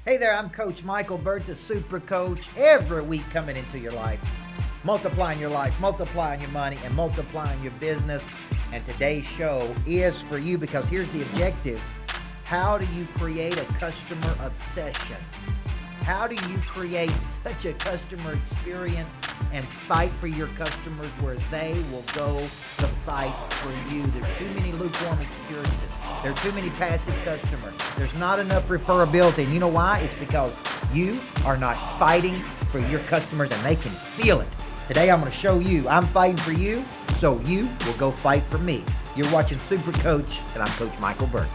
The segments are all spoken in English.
Hey there, I'm Coach Michael Burt, the Super Coach, every week coming into your life, multiplying your life, multiplying your money, and multiplying your business. And today's show is for you because here's the objective. How do you create a customer obsession? How do you create such a customer experience and fight for your customers where they will go to fight for you? There's too many lukewarm experiences. There are too many passive customers. There's not enough referability. And you know why? It's because you are not fighting for your customers and they can feel it. Today I'm going to show you I'm fighting for you so you will go fight for me. You're watching Super Coach and I'm Coach Michael Burt.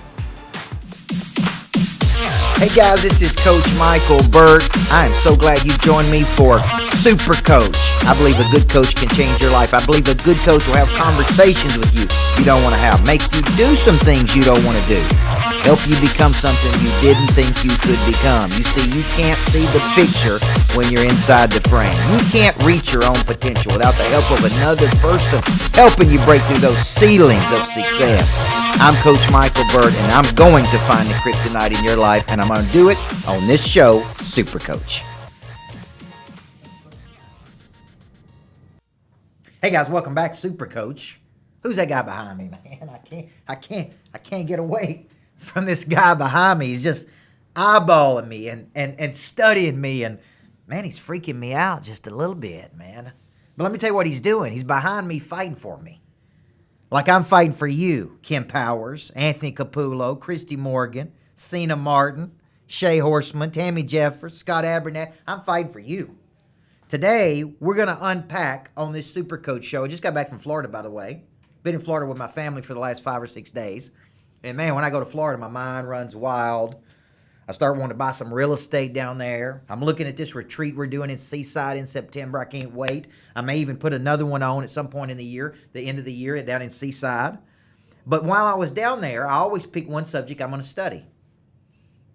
Hey guys, this is Coach Michael Burt. I am so glad you joined me for Super Coach. I believe a good coach can change your life. I believe a good coach will have conversations with you don't want to have, make you do some things you don't want to do, help you become something you didn't think you could become. You see, you can't see the picture when you're inside the frame. You can't reach your own potential without the help of another person helping you break through those ceilings of success. I'm Coach Michael Burt, and I'm going to find the kryptonite in your life, and I'm going to do it on this show, Super Coach. Hey guys, welcome back, Super Coach. Who's that guy behind me, man? I can't get away from this guy behind me. He's just eyeballing me and studying me, and man, he's freaking me out just a little bit, man. But let me tell you what he's doing. He's behind me fighting for me. Like I'm fighting for you, Kim Powers, Anthony Capullo, Christy Morgan, Cena Martin, Shay Horseman, Tammy Jeffers, Scott Abernathy. I'm fighting for you. Today, we're going to unpack on this Super Coach show. I just got back from Florida, by the way. Been in Florida with my family for the last 5 or 6 days. And man, when I go to Florida, my mind runs wild. I start wanting to buy some real estate down there. I'm looking at this retreat we're doing in Seaside in September. I can't wait. I may even put another one on at some point in the year, the end of the year, down in Seaside. But while I was down there, I always pick one subject I'm going to study.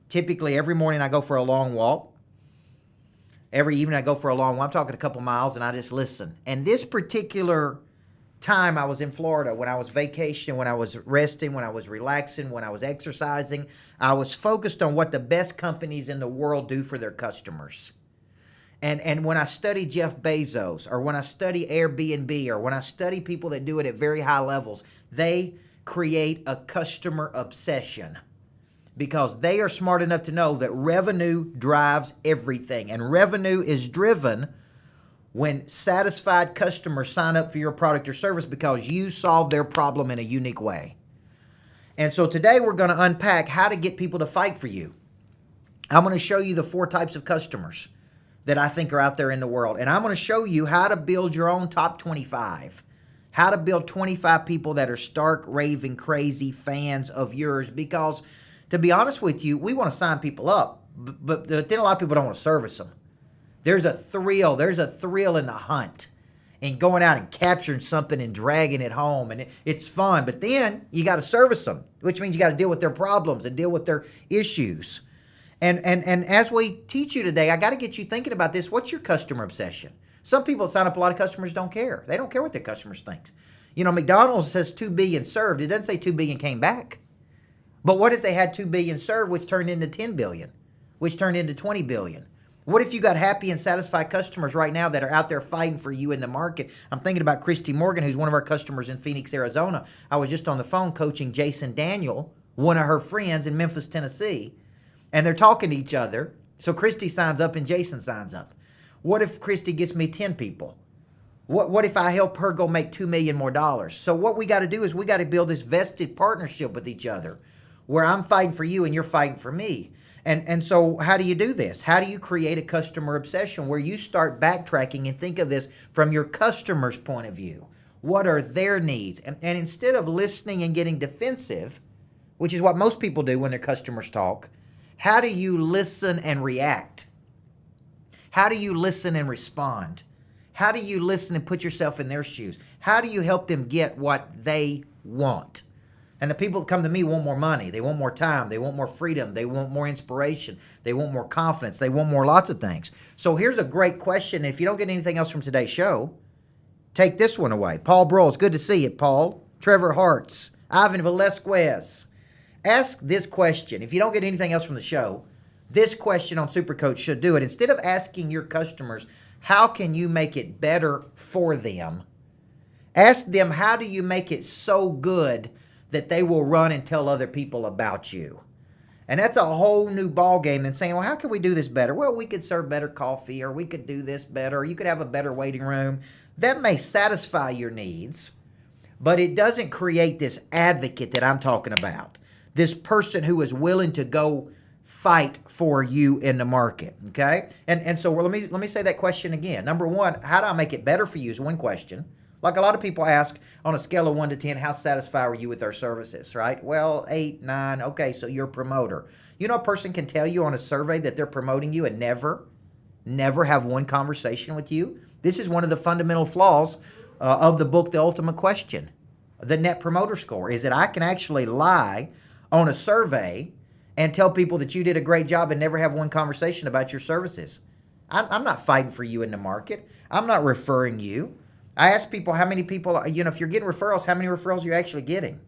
Typically, every morning I go for a long walk. Every evening I go for a long walk. I'm talking a couple miles, and I just listen. And this particular time I was in Florida, when I was vacationing, when I was resting, when I was relaxing, when I was exercising, I was focused on what the best companies in the world do for their customers. And when I study Jeff Bezos, or when I study Airbnb, or when I study people that do it at very high levels, they create a customer obsession because they are smart enough to know that revenue drives everything. And revenue is driven when satisfied customers sign up for your product or service because you solve their problem in a unique way. And so today we're going to unpack how to get people to fight for you. I'm going to show you the 4 types of customers that I think are out there in the world. And I'm going to show you how to build your own top 25. How to build 25 people that are stark, raving, crazy fans of yours. Because to be honest with you, we want to sign people up. But then a lot of people don't want to service them. There's a thrill in the hunt and going out and capturing something and dragging it home, and it's fun. But then you got to service them, which means you got to deal with their problems and deal with their issues. And as we teach you today, I got to get you thinking about this. What's your customer obsession? Some people sign up, a lot of customers don't care. They don't care what their customers think. You know, McDonald's says 2 billion served. It doesn't say 2 billion came back. But what if they had 2 billion served, which turned into 10 billion, which turned into 20 billion? What if you got happy and satisfied customers right now that are out there fighting for you in the market? I'm thinking about Christy Morgan, who's one of our customers in Phoenix, Arizona. I was just on the phone coaching Jason Daniel, one of her friends in Memphis, Tennessee, and they're talking to each other. So Christy signs up and Jason signs up. What if Christy gets me 10 people? What if I help her go make $2 million more? So what we got to do is we got to build this vested partnership with each other where I'm fighting for you and you're fighting for me. And so how do you do this? How do you create a customer obsession where you start backtracking and think of this from your customer's point of view? What are their needs? And instead of listening and getting defensive, which is what most people do when their customers talk, how do you listen and react? How do you listen and respond? How do you listen and put yourself in their shoes? How do you help them get what they want? And the people that come to me want more money. They want more time. They want more freedom. They want more inspiration. They want more confidence. They want more lots of things. So here's a great question. If you don't get anything else from today's show, take this one away. Paul Broles, good to see you, Paul. Trevor Hartz, Ivan Velasquez. Ask this question. If you don't get anything else from the show, this question on Supercoach should do it. Instead of asking your customers, how can you make it better for them? Ask them, how do you make it so good that they will run and tell other people about you? And that's a whole new ball game than saying, well, how can we do this better? Well, we could serve better coffee, or we could do this better, or you could have a better waiting room. That may satisfy your needs, but it doesn't create this advocate that I'm talking about. This person who is willing to go fight for you in the market, okay? And so let me say that question again. Number one, how do I make it better for you is one question. Like a lot of people ask on a scale of 1 to 10, how satisfied are you with our services, right? Well, 8, 9, okay, so you're a promoter. You know, a person can tell you on a survey that they're promoting you and never have one conversation with you. This is one of the fundamental flaws of the book, The Ultimate Question. The Net Promoter Score is that I can actually lie on a survey and tell people that you did a great job and never have one conversation about your services. I'm not fighting for you in the market. I'm not referring you. I ask people how many people, if you're getting referrals, how many referrals you're actually getting.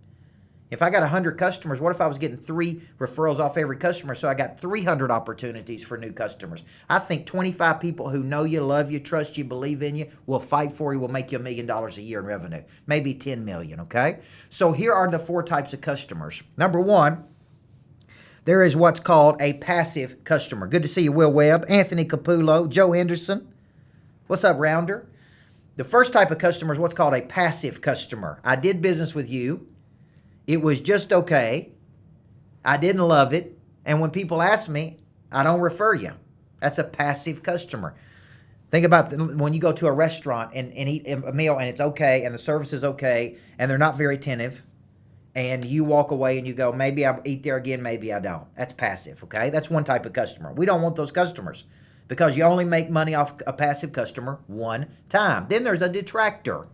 If I got 100 customers, what if I was getting 3 referrals off every customer? So I got 300 opportunities for new customers. I think 25 people who know you, love you, trust you, believe in you, will fight for you, will make you $1 million a year in revenue. Maybe 10 million, okay? So here are the 4 types of customers. Number 1, there is what's called a passive customer. Good to see you, Will Webb, Anthony Capullo, Joe Henderson. What's up, Rounder? The first type of customer is what's called a passive customer. I did business with you. It was just okay. I didn't love it. And when people ask me, I don't refer you. That's a passive customer. Think about when you go to a restaurant and eat a meal and it's okay and the service is okay and they're not very attentive, and you walk away and you go, maybe I'll eat there again, maybe I don't. That's passive, okay? That's one type of customer. We don't want those customers, because you only make money off a passive customer one time. Then there's a detractor.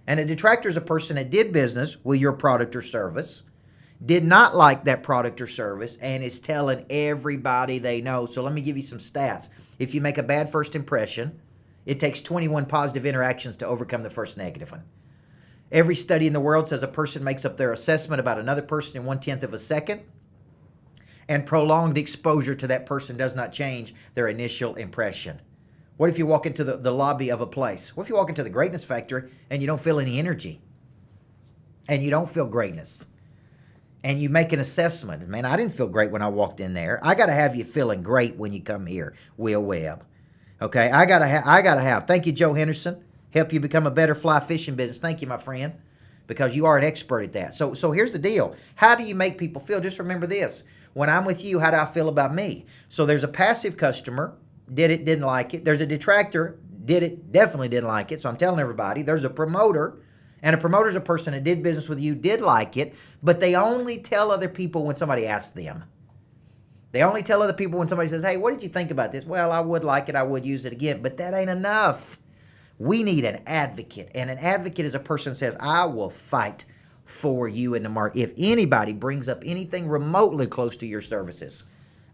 And a detractor is a person that did business with your product or service, did not like that product or service, and is telling everybody they know. So let me give you some stats. If you make a bad first impression, it takes 21 positive interactions to overcome the first negative one. Every study in the world says a person makes up their assessment about another person in 1/10 of a second. And prolonged exposure to that person does not change their initial impression. What if you walk into the lobby of a place? What if you walk into the Greatness Factory and you don't feel any energy? And you don't feel greatness? And you make an assessment. Man, I didn't feel great when I walked in there. I got to have you feeling great when you come here, Will Webb. Okay, I gotta have. Thank you, Joe Henderson. Help you become a better fly fishing business. Thank you, my friend, because you are an expert at that. So here's the deal. How do you make people feel? Just remember this. When I'm with you, how do I feel about me? So there's a passive customer, did it, didn't like it. There's a detractor, did it, definitely didn't like it. So I'm telling everybody. There's a promoter, and a promoter is a person that did business with you, did like it, but they only tell other people when somebody asks them. They only tell other people when somebody says, hey, what did you think about this? Well, I would like it. I would use it again, but that ain't enough. We need an advocate, and an advocate is a person who says, I will fight for you in the market. If anybody brings up anything remotely close to your services,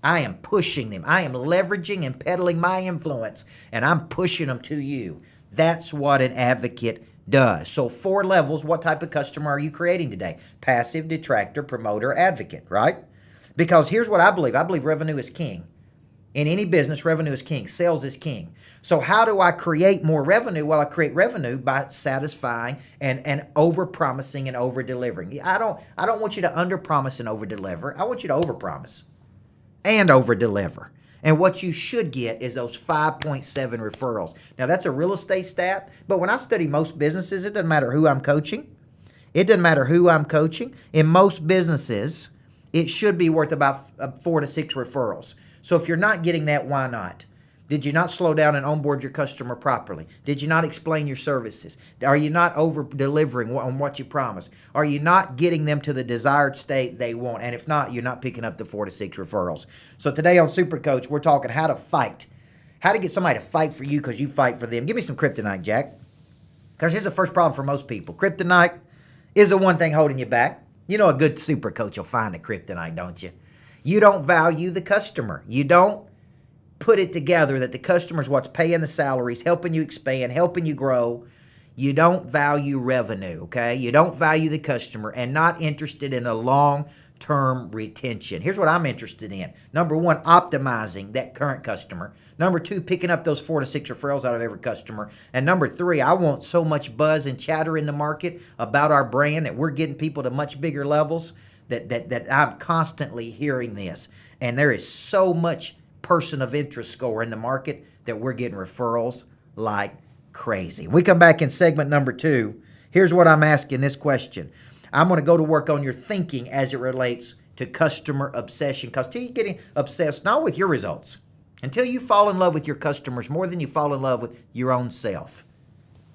I am pushing them. I am leveraging and peddling my influence, and I'm pushing them to you. That's what an advocate does. So 4 levels. What type of customer are you creating today? Passive, detractor, promoter, advocate, right? Because here's what I believe. I believe revenue is king. In any business, revenue is king. Sales is king. So how do I create more revenue? Well, I create revenue by satisfying and over-promising and over-delivering. I don't want you to under-promise and over-deliver. I want you to over-promise and over-deliver. And what you should get is those 5.7 referrals. Now, that's a real estate stat, but when I study most businesses, it doesn't matter who I'm coaching. It doesn't matter who I'm coaching. In most businesses, it should be worth about 4 to 6 referrals. So if you're not getting that, why not? Did you not slow down and onboard your customer properly? Did you not explain your services? Are you not over-delivering on what you promised? Are you not getting them to the desired state they want? And if not, you're not picking up the 4 to 6 referrals. So today on Super Coach, we're talking how to fight. How to get somebody to fight for you because you fight for them. Give me some kryptonite, Jack. Because here's the first problem for most people. Kryptonite is the one thing holding you back. You know a good super coach will find the kryptonite, don't you? You don't value the customer. You don't put it together that the customer is what's paying the salaries, helping you expand, helping you grow. You don't value revenue, okay? You don't value the customer and not interested in a long-term long-term retention. Here's what I'm interested in. Number one, optimizing that current customer. Number two, picking up those 4 to 6 referrals out of every customer. And number three, I want so much buzz and chatter in the market about our brand that we're getting people to much bigger levels that I'm constantly hearing this. And there is so much person of interest score in the market that we're getting referrals like crazy. We come back in segment number 2. Here's what I'm asking this question. I'm going to go to work on your thinking as it relates to customer obsession. Because until you're getting obsessed, not with your results, until you fall in love with your customers more than you fall in love with your own self.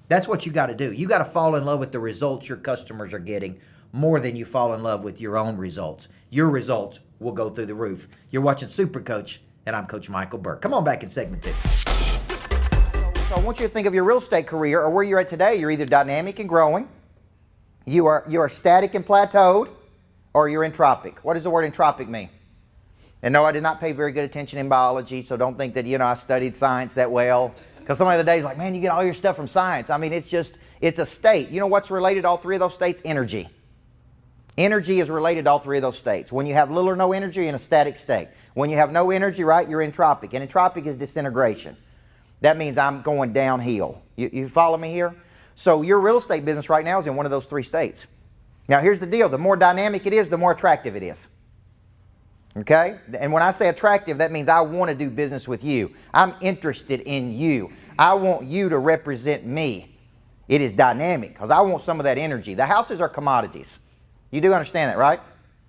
That's what you got to do. You got to fall in love with the results your customers are getting more than you fall in love with your own results. Your results will go through the roof. You're watching Super Coach, and I'm Coach Michael Burt. Come on back in segment 2. So I want you to think of your real estate career or where you're at today. You're either dynamic and growing, you are static and plateaued, or you're entropic. What does the word entropic mean? And no, I did not pay very good attention in biology, so don't think that, I studied science that well. Because some of the days like, man, you get all your stuff from science. I mean, it's a state. You know what's related to all three of those states? Energy. Energy is related to all three of those states. When you have little or no energy, you're in a static state. When you have no energy, right, you're entropic. And entropic is disintegration. That means I'm going downhill. You follow me here? So your real estate business right now is in one of those three states. Now here's the deal. The more dynamic it is, the more attractive it is. Okay? And when I say attractive, that means I want to do business with you. I'm interested in you. I want you to represent me. It is dynamic because I want some of that energy. The houses are commodities. You do understand that, right?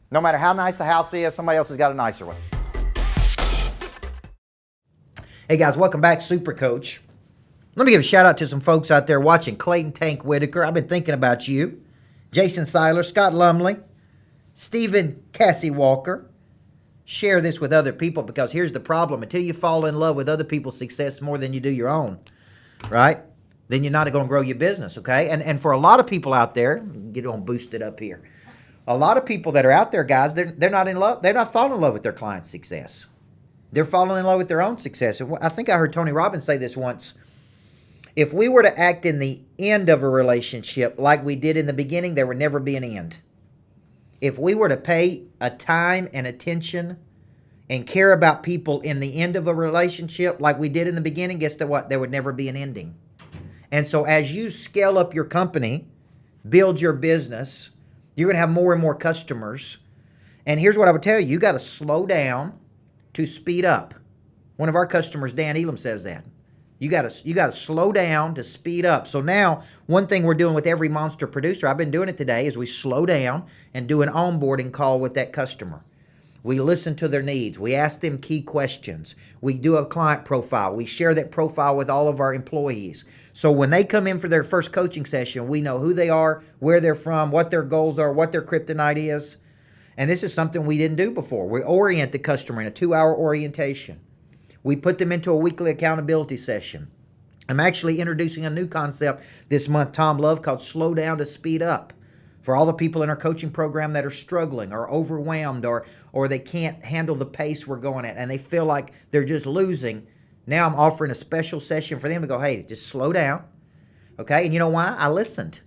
No matter how nice the house is, somebody else has got a nicer one. Hey guys, welcome back, Super Coach. Let me give a shout out to some folks out there watching. Clayton Tank Whitaker, I've been thinking about you. Jason Seiler, Scott Lumley, Stephen Cassie Walker. Share this with other people because here's the problem. Until you fall in love with other people's success more than you do your own, right? Then you're not going to grow your business, okay? And for a lot of people out there, get on boosted up here. A lot of people that are out there, guys, they're not in love. They're not falling in love with their client's success. They're falling in love with their own success. And I think I heard Tony Robbins say this once. If we were to act in the end of a relationship like we did in the beginning, there would never be an end. If we were to pay a time and attention and care about people in the end of a relationship like we did in the beginning, guess what? There would never be an ending. And so as you scale up your company, build your business, you're going to have more and more customers. And here's what I would tell you. You got to slow down to speed up. One of our customers, Dan Elam, says that. You got to slow down to speed up. So now, one thing we're doing with every monster producer, I've been doing it today, is we slow down and do an onboarding call with that customer. We listen to their needs. We ask them key questions. We do a client profile. We share that profile with all of our employees. So when they come in for their first coaching session, we know who they are, where they're from, what their goals are, what their kryptonite is. And this is something we didn't do before. We orient the customer in a 2-hour orientation. We put them into a weekly accountability session. I'm actually introducing a new concept this month, Tom Love, called Slow Down to Speed Up. For all the people in our coaching program that are struggling or overwhelmed or they can't handle the pace we're going at and they feel like they're just losing, now I'm offering a special session for them to go, hey, just slow down. Okay, and you know why? I listened.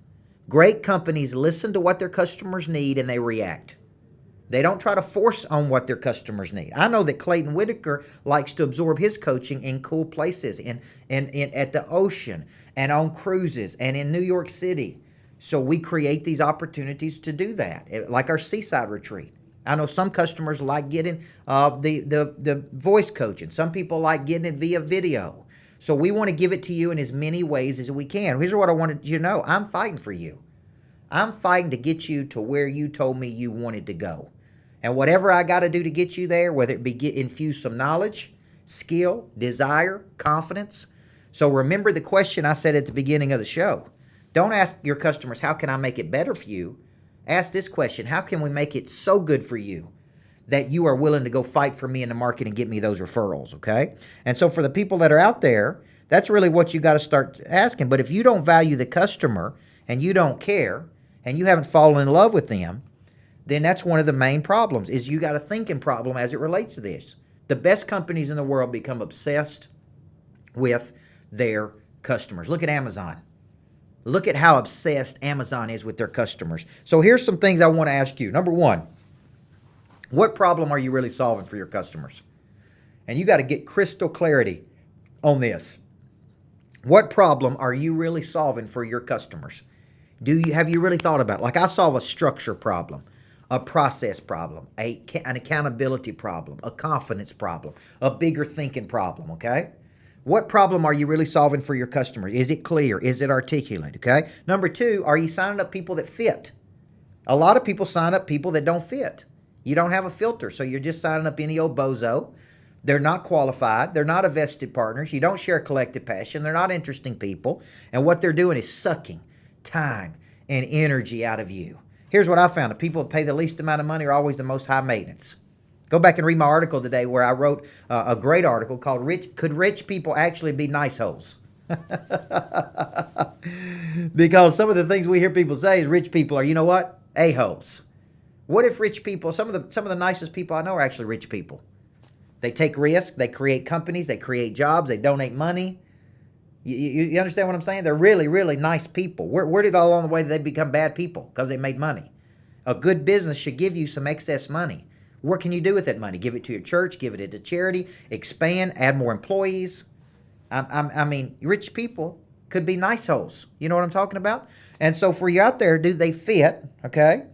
Great companies listen to what their customers need and they react. They don't try to force on what their customers need. I know that Clayton Whitaker likes to absorb his coaching in cool places, in at the ocean and on cruises and in New York City. So we create these opportunities to do that, like our seaside retreat. I know some customers like getting the voice coaching. Some people like getting it via video. So we want to give it to you in as many ways as we can. Here's what I wanted you to know. I'm fighting for you. I'm fighting to get you to where you told me you wanted to go. And whatever I got to do to get you there, whether it be infuse some knowledge, skill, desire, confidence. So remember the question I said at the beginning of the show. Don't ask your customers, how can I make it better for you? Ask this question, how can we make it so good for you that you are willing to go fight for me in the market and get me those referrals, okay? And so for the people that are out there, that's really what you got to start asking. But if you don't value the customer and you don't care and you haven't fallen in love with them, then that's one of the main problems, is you got a thinking problem as it relates to this. The best companies in the world become obsessed with their customers. Look at Amazon. Look at how obsessed Amazon is with their customers. So here's some things I want to ask you. Number one, What problem are you really solving for your customers? And you got to get crystal clarity on this. What problem are you really solving for your customers? Have you really thought about it? Like I solve a structure problem, a process problem, an accountability problem, a confidence problem, a bigger thinking problem, okay? What problem are you really solving for your customers? Is it clear? Is it articulate, okay? Number two, are you signing up people that fit? A lot of people sign up people that don't fit. You don't have a filter, so you're just signing up any old bozo. They're not qualified. They're not a vested partners. You don't share collective passion. They're not interesting people. And what they're doing is sucking time and energy out of you. Here's what I found. The people that pay the least amount of money are always the most high maintenance. Go back and read my article today where I wrote a great article called Could Rich People Actually Be Nice Hoes? Because some of the things we hear people say is rich people are, you know what? A-holes. What if rich people, some of the nicest people I know are actually rich people. They take risks, they create companies, they create jobs, they donate money. You understand what I'm saying? They're really, really nice people. Where did all along the way they become bad people? Because they made money. A good business should give you some excess money. What can you do with that money? Give it to your church, give it to charity, expand, add more employees. I mean, rich people could be nice holes. You know what I'm talking about? And so for you out there, do they fit? Okay.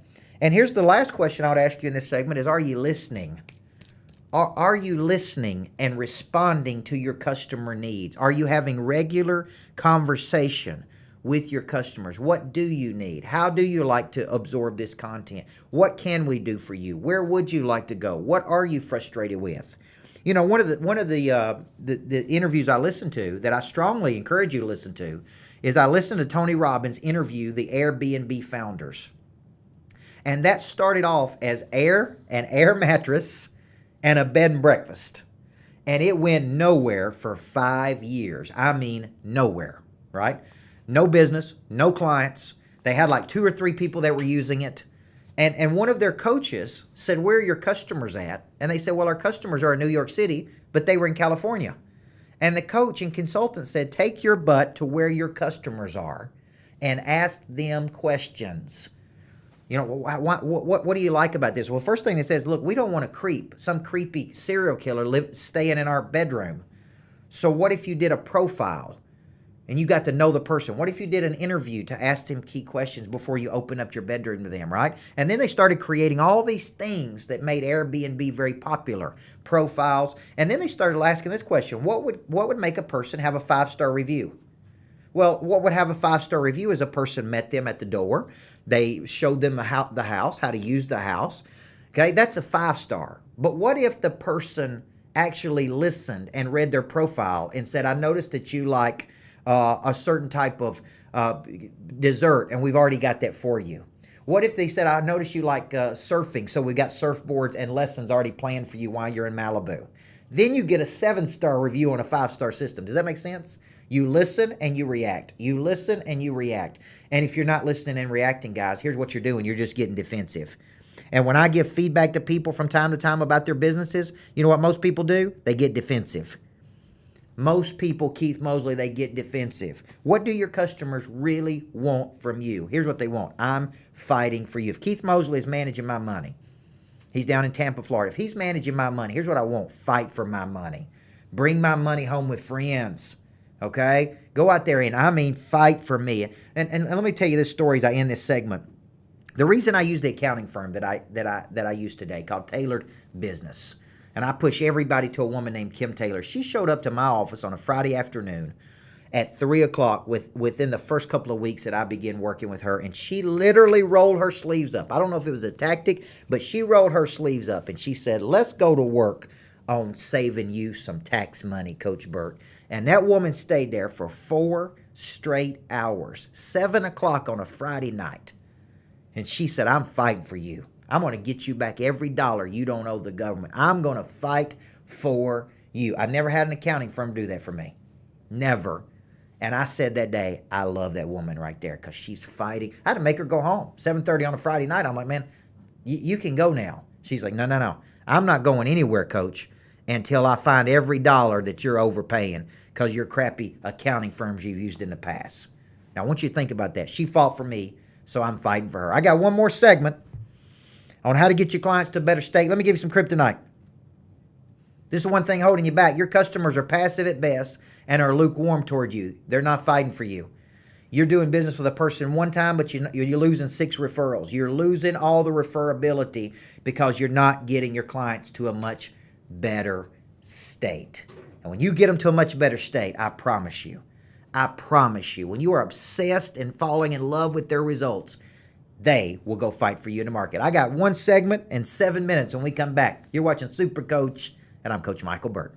And here's the last question I would ask you in this segment is, are you listening? Are you listening and responding to your customer needs? Are you having regular conversation with your customers? What do you need? How do you like to absorb this content? What can we do for you? Where would you like to go? What are you frustrated with? You know, one of the interviews I listen to that I strongly encourage you to listen to is I listened to Tony Robbins interview the Airbnb founders. And that started off as an air mattress, and a bed and breakfast. And it went nowhere for 5 years. I mean, nowhere, right? No business, no clients. They had like 2 or 3 people that were using it. And one of their coaches said, where are your customers at? And they said, well, our customers are in New York City, but they were in California. And the coach and consultant said, take your butt to where your customers are and ask them questions. You know, what do you like about this? Well, first thing it says, look, we don't want some creepy serial killer staying in our bedroom. So what if you did a profile and you got to know the person? What if you did an interview to ask them key questions before you open up your bedroom to them, right? And then they started creating all these things that made Airbnb very popular, profiles. And then they started asking this question, what would make a person have a 5-star review? Well, what would have a 5-star review is a person met them at the door. They showed them the house, how to use the house. Okay, that's a 5-star. But what if the person actually listened and read their profile and said, I noticed that you like a certain type of dessert, and we've already got that for you. What if they said, I noticed you like surfing, so we got surfboards and lessons already planned for you while you're in Malibu. Then you get a 7-star review on a 5-star system. Does that make sense? You listen and you react. You listen and you react. And if you're not listening and reacting, guys, here's what you're doing. You're just getting defensive. And when I give feedback to people from time to time about their businesses, you know what most people do? They get defensive. Most people, Keith Mosley, they get defensive. What do your customers really want from you? Here's what they want. I'm fighting for you. If Keith Mosley is managing my money, he's down in Tampa, Florida. If he's managing my money, here's what I want. Fight for my money. Bring my money home with friends. Okay? Go out there and fight for me. And let me tell you this story as I end this segment. The reason I use the accounting firm that I use today called Tailored Business, and I push everybody to a woman named Kim Taylor. She showed up to my office on a Friday afternoon at 3 o'clock within the first couple of weeks that I began working with her, and she literally rolled her sleeves up. I don't know if it was a tactic, but she rolled her sleeves up, and she said, let's go to work on saving you some tax money, Coach Burt. And that woman stayed there for 4 straight hours, 7 o'clock on a Friday night. And she said, I'm fighting for you. I'm going to get you back every dollar you don't owe the government. I'm going to fight for you. I never had an accounting firm do that for me. Never. And I said that day, I love that woman right there because she's fighting. I had to make her go home. 7:30 on a Friday night. I'm like, man, you can go now. She's like, no. I'm not going anywhere, Coach, until I find every dollar that you're overpaying because you're crappy accounting firms you've used in the past. Now, I want you to think about that. She fought for me, so I'm fighting for her. I got one more segment. on how to get your clients to a better state. Let me give you some kryptonite. This is one thing holding you back. Your customers are passive at best and are lukewarm toward you. They're not fighting for you. You're doing business with a person one time, but you're losing 6 referrals. You're losing all the referability because you're not getting your clients to a much better state. And when you get them to a much better state, I promise you, when you are obsessed and falling in love with their results, they will go fight for you in the market. I got one segment and 7 minutes when we come back. You're watching Super Coach, and I'm Coach Michael Burt.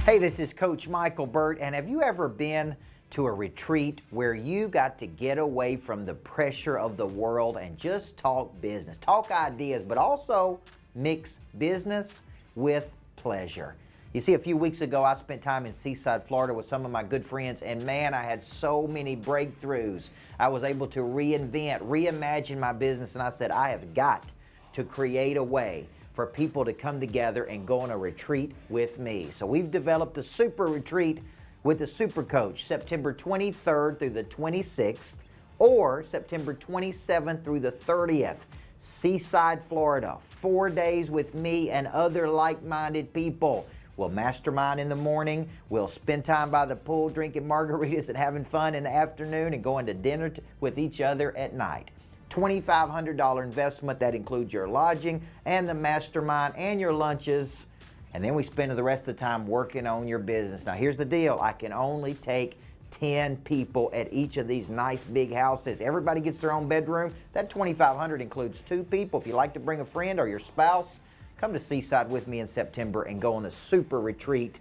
Hey, this is Coach Michael Burt, and have you ever been to a retreat where you got to get away from the pressure of the world and just talk business, talk ideas, but also mix business with pleasure? You see, a few weeks ago, I spent time in Seaside, Florida with some of my good friends, and man, I had so many breakthroughs. I was able to reinvent, reimagine my business, and I said, I have got to create a way for people to come together and go on a retreat with me. So we've developed the Super Retreat with the Super Coach, September 23rd through the 26th, or September 27th through the 30th. Seaside, Florida, 4 days with me and other like-minded people. We'll mastermind in the morning, we'll spend time by the pool drinking margaritas and having fun in the afternoon and going to dinner with each other at night. $2,500 investment. That includes your lodging and the mastermind and your lunches. And then we spend the rest of the time working on your business. Now here's the deal. I can only take 10 people at each of these nice big houses. Everybody gets their own bedroom. That $2,500 includes 2 people. If you like to bring a friend or your spouse, come to Seaside with me in September and go on the Super Retreat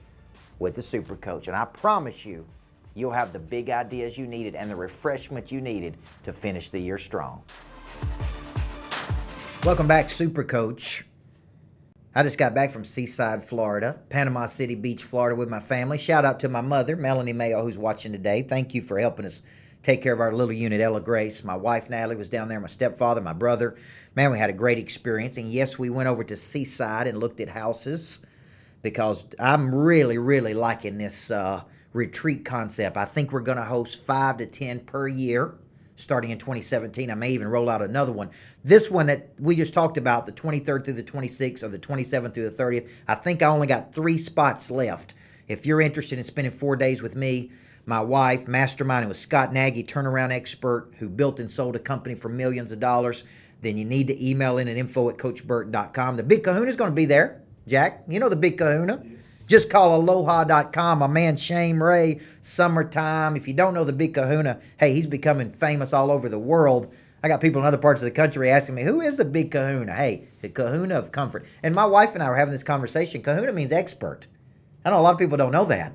with the Super Coach. And I promise you, you'll have the big ideas you needed and the refreshment you needed to finish the year strong. Welcome back, Super Coach. I just got back from Seaside, Florida, Panama City Beach, Florida with my family. Shout out to my mother, Melanie Mayo, who's watching today. Thank you for helping us take care of our little unit, Ella Grace. My wife, Natalie, was down there, my stepfather, my brother. Man, we had a great experience. And yes, we went over to Seaside and looked at houses because I'm really, really liking this retreat concept. I think we're going to host 5 to 10 per year starting in 2017. I may even roll out another one. This one that we just talked about, the 23rd through the 26th or the 27th through the 30th, I think I only got 3 spots left. If you're interested in spending 4 days with me, my wife, masterminding with Scott Nagy, turnaround expert who built and sold a company for millions of dollars, then you need to email in at info@coachburt.com. The Big Kahuna is going to be there. Jack, you know the Big Kahuna? Yes. Just call aloha.com. My man Shane Ray, summertime. If you don't know the Big Kahuna, hey, he's becoming famous all over the world. I got people in other parts of the country asking me, who is the Big Kahuna? Hey, the Kahuna of comfort. And my wife and I were having this conversation. Kahuna means expert. I know a lot of people don't know that.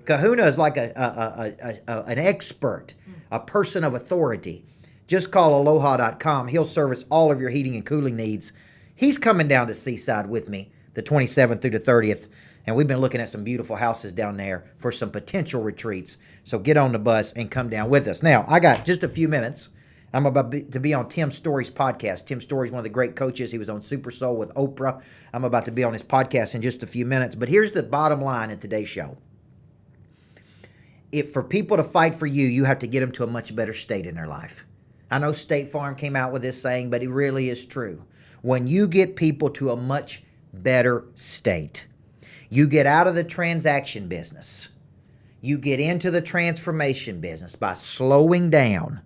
Kahuna is like an expert, a person of authority. Just call aloha.com. He'll service all of your heating and cooling needs. He's coming down to Seaside with me the 27th through the 30th. And we've been looking at some beautiful houses down there for some potential retreats. So get on the bus and come down with us. Now, I got just a few minutes. I'm about to be on Tim Story's podcast. Tim Story's one of the great coaches. He was on Super Soul with Oprah. I'm about to be on his podcast in just a few minutes. But here's the bottom line at today's show. If for people to fight for you, you have to get them to a much better state in their life. I know State Farm came out with this saying, but it really is true. When you get people to a much better state, you get out of the transaction business. You get into the transformation business by slowing down,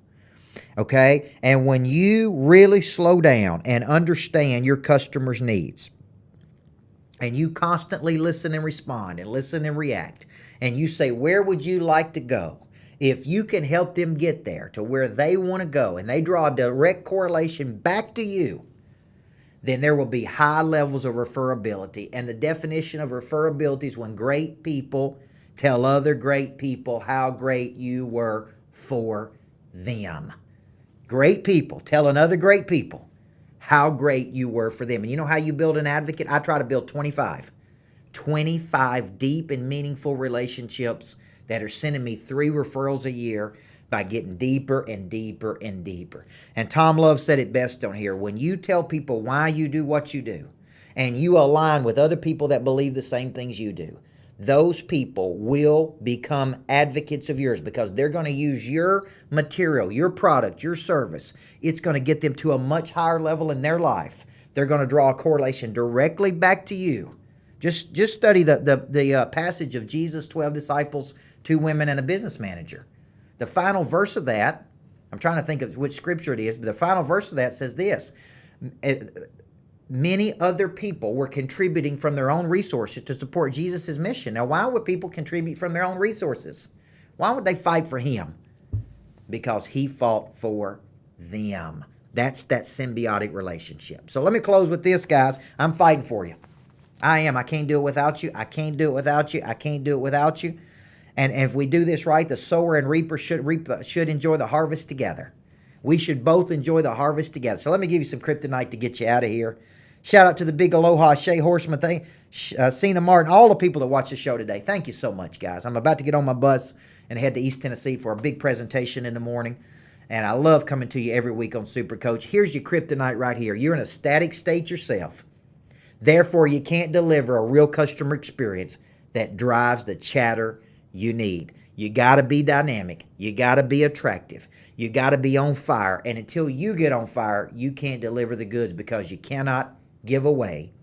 okay? And when you really slow down and understand your customers' needs, and you constantly listen and respond and listen and react, and you say, where would you like to go? If you can help them get there to where they want to go, and they draw a direct correlation back to you, then there will be high levels of referability. And the definition of referability is when great people tell other great people how great you were for them. Great people telling other great people how great you were for them. And you know how you build an advocate? I try to build 25 deep and meaningful relationships that are sending me 3 referrals a year by getting deeper and deeper and deeper. And Tom Love said it best on here. When you tell people why you do what you do, and you align with other people that believe the same things you do, those people will become advocates of yours because they're going to use your material, your product, your service. It's going to get them to a much higher level in their life. They're going to draw a correlation directly back to you. Just study the passage of Jesus' 12 disciples, 2 women, and a business manager. The final verse of that, I'm trying to think of which scripture it is, but the final verse of that says this: many other people were contributing from their own resources to support Jesus' mission. Now, why would people contribute from their own resources? Why would they fight for him? Because he fought for them. That's that symbiotic relationship. So let me close with this, guys. I'm fighting for you. I am. I can't do it without you. I can't do it without you. I can't do it without you. And if we do this right, the sower and reaper should enjoy the harvest together. We should both enjoy the harvest together. So let me give you some kryptonite to get you out of here. Shout out to the big Aloha, Shay Horseman, Cena Martin, all the people that watch the show today. Thank you so much, guys. I'm about to get on my bus and head to East Tennessee for a big presentation in the morning. And I love coming to you every week on Super Coach. Here's your kryptonite right here. You're in a static state yourself. Therefore, you can't deliver a real customer experience that drives the chatter you need. You got to be dynamic. You got to be attractive. You got to be on fire. And until you get on fire, you can't deliver the goods because you cannot give away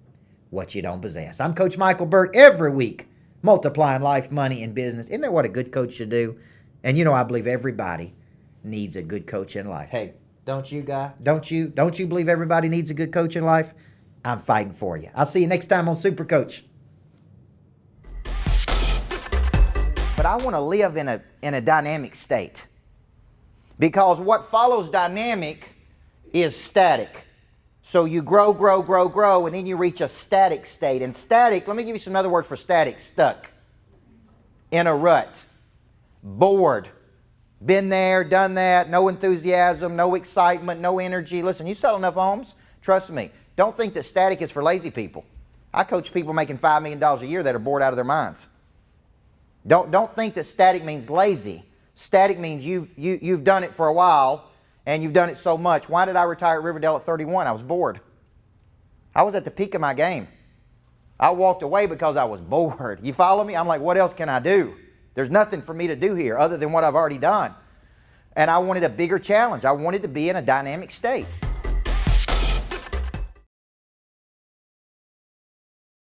what you don't possess. I'm Coach Michael Burt every week, multiplying life, money, and business. Isn't that what a good coach should do? And you know, I believe everybody needs a good coach in life. Hey, don't you, guy? Don't you believe everybody needs a good coach in life? I'm fighting for you. I'll see you next time on Super Coach. But I want to live in a dynamic state, because what follows dynamic is static. So you grow, and then you reach a static state. And static, let me give you some other words for static: stuck, in a rut, bored, been there, done that, no enthusiasm, no excitement, no energy. Listen, you sell enough homes, trust me, don't think that static is for lazy people. I coach people making $5 million a year that are bored out of their minds. Don't think that static means lazy. Static means you've done it for a while, and you've done it so much. Why did I retire at Riverdale at 31? I was bored. I was at the peak of my game. I walked away because I was bored. You follow me? I'm like, what else can I do? There's nothing for me to do here other than what I've already done. And I wanted a bigger challenge. I wanted to be in a dynamic state.